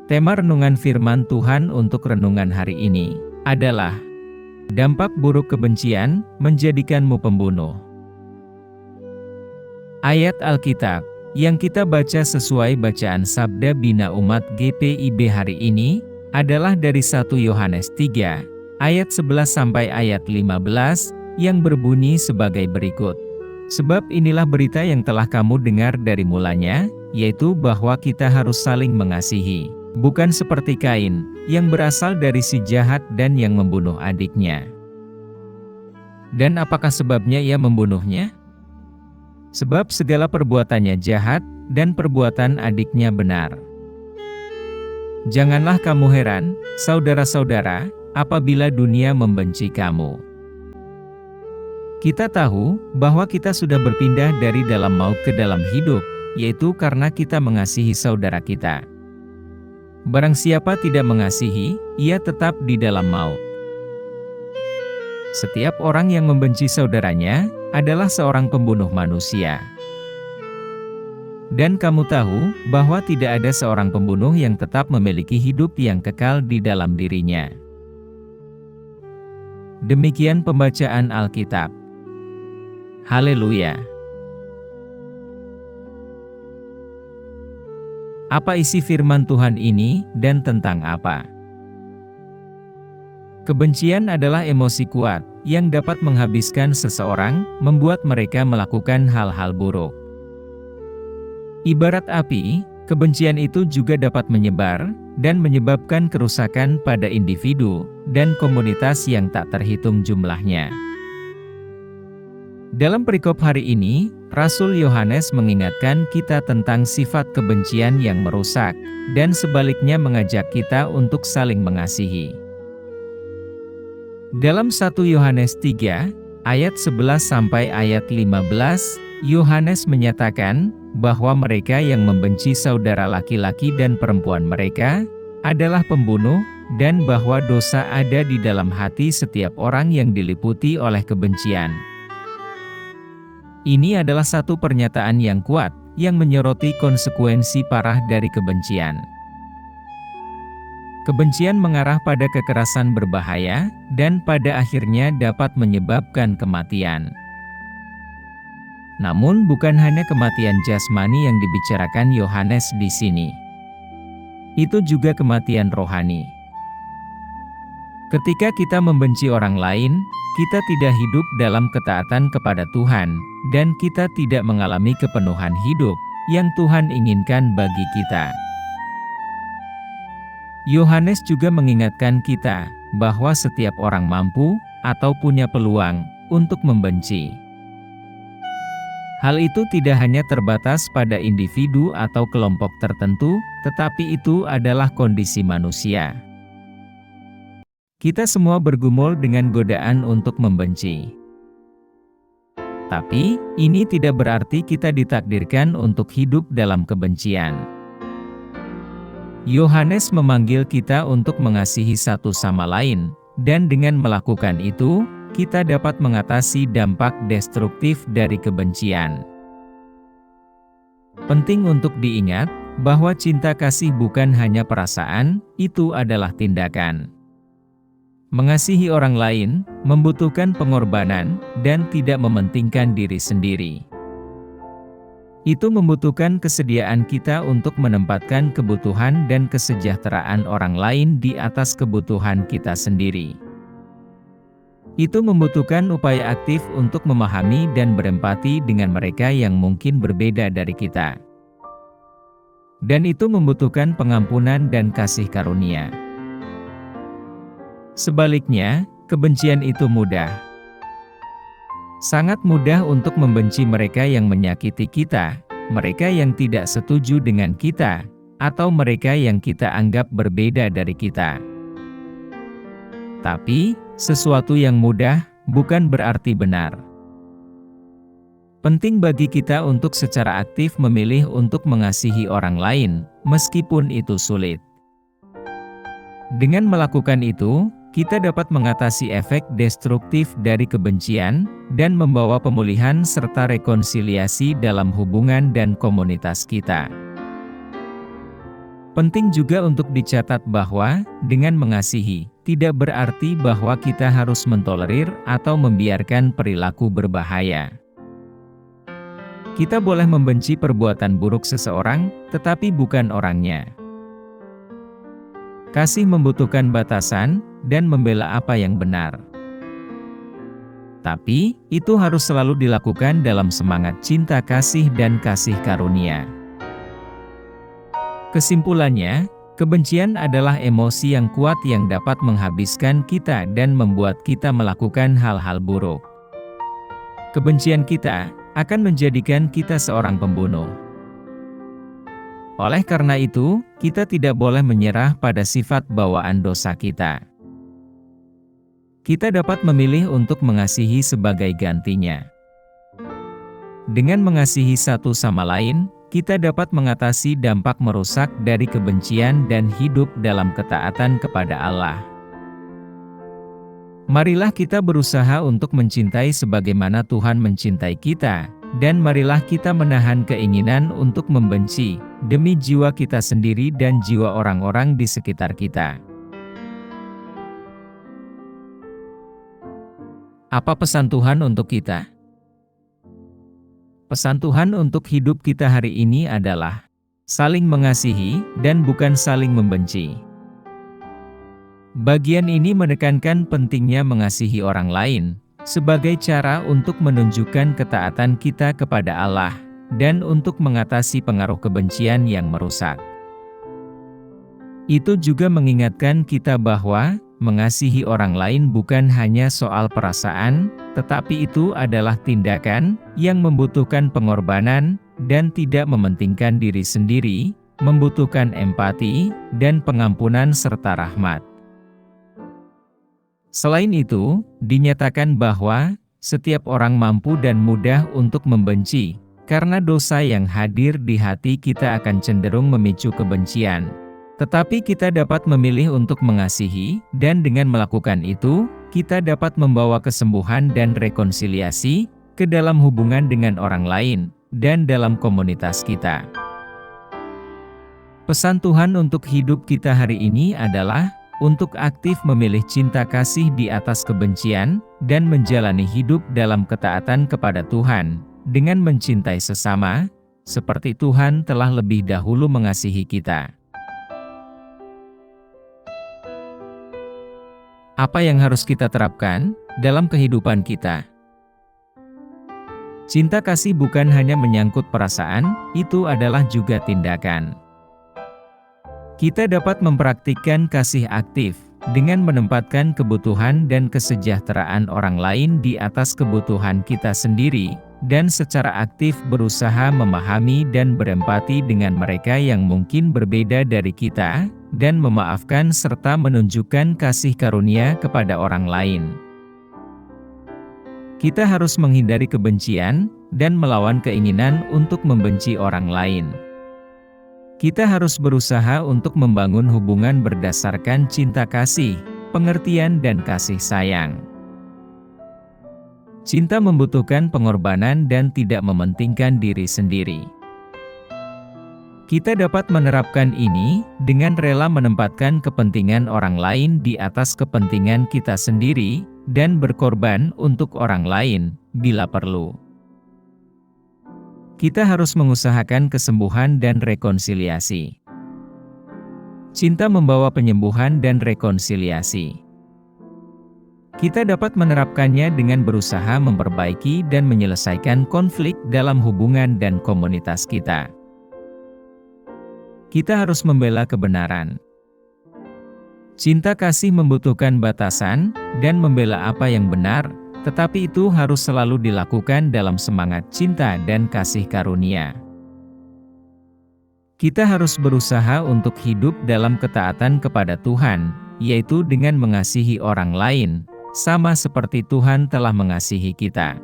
Tema renungan firman Tuhan untuk renungan hari ini adalah dampak buruk kebencian menjadikanmu pembunuh. Ayat Alkitab yang kita baca sesuai bacaan Sabda Bina Umat GPIB hari ini adalah dari 1 Yohanes 3 ayat 11 sampai ayat 15 yang berbunyi sebagai berikut. Sebab inilah berita yang telah kamu dengar dari mulanya, yaitu bahwa kita harus saling mengasihi. Bukan seperti Kain, yang berasal dari si jahat dan yang membunuh adiknya. Dan apakah sebabnya ia membunuhnya? Sebab segala perbuatannya jahat, dan perbuatan adiknya benar. Janganlah kamu heran, saudara-saudara, apabila dunia membenci kamu. Kita tahu bahwa kita sudah berpindah dari dalam maut ke dalam hidup, yaitu karena kita mengasihi saudara kita. Barang siapa tidak mengasihi, ia tetap di dalam maut. Setiap orang yang membenci saudaranya adalah seorang pembunuh manusia. Dan kamu tahu bahwa tidak ada seorang pembunuh yang tetap memiliki hidup yang kekal di dalam dirinya. Demikian pembacaan Alkitab. Haleluya. Apa isi firman Tuhan ini dan tentang apa? Kebencian adalah emosi kuat yang dapat menghabiskan seseorang, membuat mereka melakukan hal-hal buruk. Ibarat api, kebencian itu juga dapat menyebar dan menyebabkan kerusakan pada individu dan komunitas yang tak terhitung jumlahnya. Dalam perikop hari ini, Rasul Yohanes mengingatkan kita tentang sifat kebencian yang merusak, dan sebaliknya mengajak kita untuk saling mengasihi. Dalam 1 Yohanes 3, ayat 11 sampai ayat 15, Yohanes menyatakan bahwa mereka yang membenci saudara laki-laki dan perempuan mereka adalah pembunuh, dan bahwa dosa ada di dalam hati setiap orang yang diliputi oleh kebencian. Ini adalah satu pernyataan yang kuat, yang menyoroti konsekuensi parah dari kebencian. Kebencian mengarah pada kekerasan berbahaya, dan pada akhirnya dapat menyebabkan kematian. Namun bukan hanya kematian jasmani yang dibicarakan Yohanes di sini. Itu juga kematian rohani. Ketika kita membenci orang lain, kita tidak hidup dalam ketaatan kepada Tuhan, dan kita tidak mengalami kepenuhan hidup yang Tuhan inginkan bagi kita. Yohanes juga mengingatkan kita bahwa setiap orang mampu atau punya peluang untuk membenci. Hal itu tidak hanya terbatas pada individu atau kelompok tertentu, tetapi itu adalah kondisi manusia. Kita semua bergumul dengan godaan untuk membenci. Tapi, ini tidak berarti kita ditakdirkan untuk hidup dalam kebencian. Yohanes memanggil kita untuk mengasihi satu sama lain, dan dengan melakukan itu, kita dapat mengatasi dampak destruktif dari kebencian. Penting untuk diingat, bahwa cinta kasih bukan hanya perasaan, itu adalah tindakan. Mengasihi orang lain membutuhkan pengorbanan dan tidak mementingkan diri sendiri. Itu membutuhkan kesediaan kita untuk menempatkan kebutuhan dan kesejahteraan orang lain di atas kebutuhan kita sendiri. Itu membutuhkan upaya aktif untuk memahami dan berempati dengan mereka yang mungkin berbeda dari kita. Dan itu membutuhkan pengampunan dan kasih karunia. Sebaliknya, kebencian itu mudah. Sangat mudah untuk membenci mereka yang menyakiti kita, mereka yang tidak setuju dengan kita, atau mereka yang kita anggap berbeda dari kita. Tapi, sesuatu yang mudah bukan berarti benar. Penting bagi kita untuk secara aktif memilih untuk mengasihi orang lain, meskipun itu sulit. Dengan melakukan itu, kita dapat mengatasi efek destruktif dari kebencian, dan membawa pemulihan serta rekonsiliasi dalam hubungan dan komunitas kita. Penting juga untuk dicatat bahwa, dengan mengasihi, tidak berarti bahwa kita harus mentolerir atau membiarkan perilaku berbahaya. Kita boleh membenci perbuatan buruk seseorang, tetapi bukan orangnya. Kasih membutuhkan batasan, dan membela apa yang benar. Tapi, itu harus selalu dilakukan dalam semangat cinta kasih dan kasih karunia. Kesimpulannya, kebencian adalah emosi yang kuat yang dapat menghabiskan kita dan membuat kita melakukan hal-hal buruk. Kebencian kita akan menjadikan kita seorang pembunuh. Oleh karena itu, kita tidak boleh menyerah pada sifat bawaan dosa kita. Kita dapat memilih untuk mengasihi sebagai gantinya. Dengan mengasihi satu sama lain, kita dapat mengatasi dampak merusak dari kebencian dan hidup dalam ketaatan kepada Allah. Marilah kita berusaha untuk mencintai sebagaimana Tuhan mencintai kita, dan marilah kita menahan keinginan untuk membenci, demi jiwa kita sendiri dan jiwa orang-orang di sekitar kita. Apa pesan Tuhan untuk kita? Pesan Tuhan untuk hidup kita hari ini adalah saling mengasihi dan bukan saling membenci. Bagian ini menekankan pentingnya mengasihi orang lain sebagai cara untuk menunjukkan ketaatan kita kepada Allah dan untuk mengatasi pengaruh kebencian yang merusak. Itu juga mengingatkan kita bahwa mengasihi orang lain bukan hanya soal perasaan, tetapi itu adalah tindakan yang membutuhkan pengorbanan dan tidak mementingkan diri sendiri, membutuhkan empati dan pengampunan serta rahmat. Selain itu, dinyatakan bahwa setiap orang mampu dan mudah untuk membenci, karena dosa yang hadir di hati kita akan cenderung memicu kebencian. Tetapi kita dapat memilih untuk mengasihi, dan dengan melakukan itu, kita dapat membawa kesembuhan dan rekonsiliasi ke dalam hubungan dengan orang lain, dan dalam komunitas kita. Pesan Tuhan untuk hidup kita hari ini adalah untuk aktif memilih cinta kasih di atas kebencian, dan menjalani hidup dalam ketaatan kepada Tuhan, dengan mencintai sesama, seperti Tuhan telah lebih dahulu mengasihi kita. Apa yang harus kita terapkan dalam kehidupan kita? Cinta kasih bukan hanya menyangkut perasaan, itu adalah juga tindakan. Kita dapat mempraktikkan kasih aktif dengan menempatkan kebutuhan dan kesejahteraan orang lain di atas kebutuhan kita sendiri, dan secara aktif berusaha memahami dan berempati dengan mereka yang mungkin berbeda dari kita, dan memaafkan serta menunjukkan kasih karunia kepada orang lain. Kita harus menghindari kebencian dan melawan keinginan untuk membenci orang lain. Kita harus berusaha untuk membangun hubungan berdasarkan cinta kasih, pengertian dan kasih sayang. Cinta membutuhkan pengorbanan dan tidak mementingkan diri sendiri. Kita dapat menerapkan ini dengan rela menempatkan kepentingan orang lain di atas kepentingan kita sendiri, dan berkorban untuk orang lain bila perlu. Kita harus mengusahakan kesembuhan dan rekonsiliasi. Cinta membawa penyembuhan dan rekonsiliasi. Kita dapat menerapkannya dengan berusaha memperbaiki dan menyelesaikan konflik dalam hubungan dan komunitas kita. Kita harus membela kebenaran. Cinta kasih membutuhkan batasan dan membela apa yang benar, tetapi itu harus selalu dilakukan dalam semangat cinta dan kasih karunia. Kita harus berusaha untuk hidup dalam ketaatan kepada Tuhan, yaitu dengan mengasihi orang lain, sama seperti Tuhan telah mengasihi kita.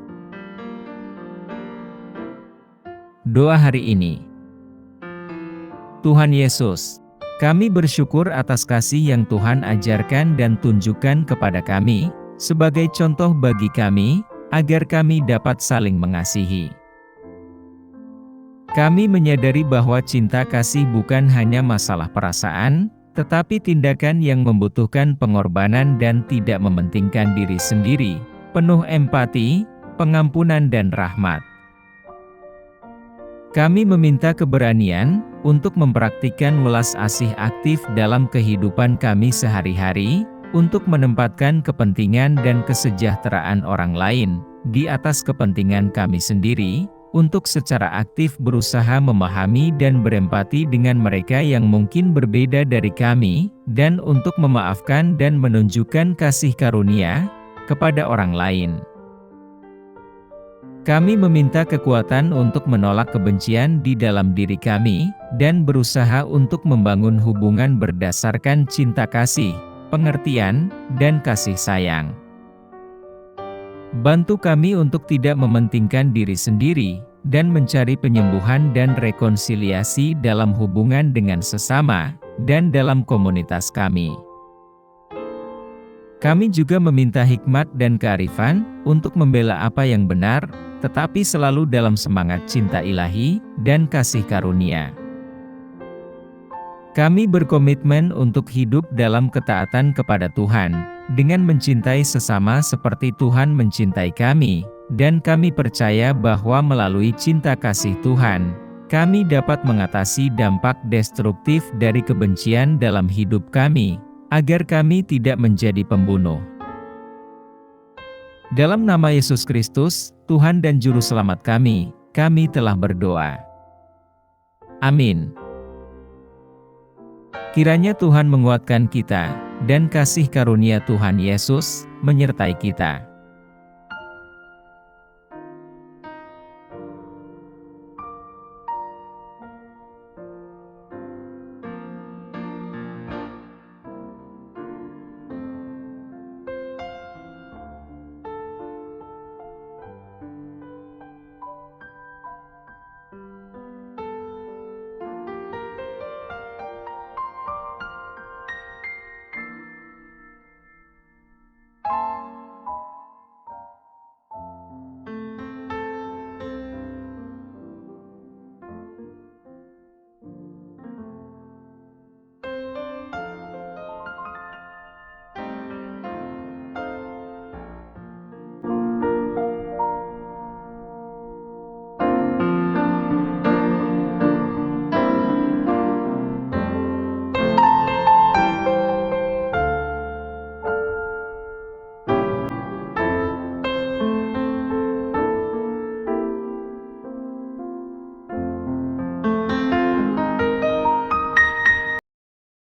Doa hari ini. Tuhan Yesus, kami bersyukur atas kasih yang Tuhan ajarkan dan tunjukkan kepada kami, sebagai contoh bagi kami, agar kami dapat saling mengasihi. Kami menyadari bahwa cinta kasih bukan hanya masalah perasaan, tetapi tindakan yang membutuhkan pengorbanan dan tidak mementingkan diri sendiri, penuh empati, pengampunan dan rahmat. Kami meminta keberanian untuk mempraktikkan welas asih aktif dalam kehidupan kami sehari-hari, untuk menempatkan kepentingan dan kesejahteraan orang lain di atas kepentingan kami sendiri, untuk secara aktif berusaha memahami dan berempati dengan mereka yang mungkin berbeda dari kami, dan untuk memaafkan dan menunjukkan kasih karunia kepada orang lain. Kami meminta kekuatan untuk menolak kebencian di dalam diri kami, dan berusaha untuk membangun hubungan berdasarkan cinta kasih, pengertian, dan kasih sayang. Bantu kami untuk tidak mementingkan diri sendiri, dan mencari penyembuhan dan rekonsiliasi dalam hubungan dengan sesama, dan dalam komunitas kami. Kami juga meminta hikmat dan kearifan untuk membela apa yang benar, tetapi selalu dalam semangat cinta ilahi dan kasih karunia. Kami berkomitmen untuk hidup dalam ketaatan kepada Tuhan, dengan mencintai sesama seperti Tuhan mencintai kami, dan kami percaya bahwa melalui cinta kasih Tuhan, kami dapat mengatasi dampak destruktif dari kebencian dalam hidup kami, agar kami tidak menjadi pembunuh. Dalam nama Yesus Kristus, Tuhan dan Juru Selamat kami telah berdoa. Amin. Kiranya Tuhan menguatkan kita, dan kasih karunia Tuhan Yesus menyertai kita.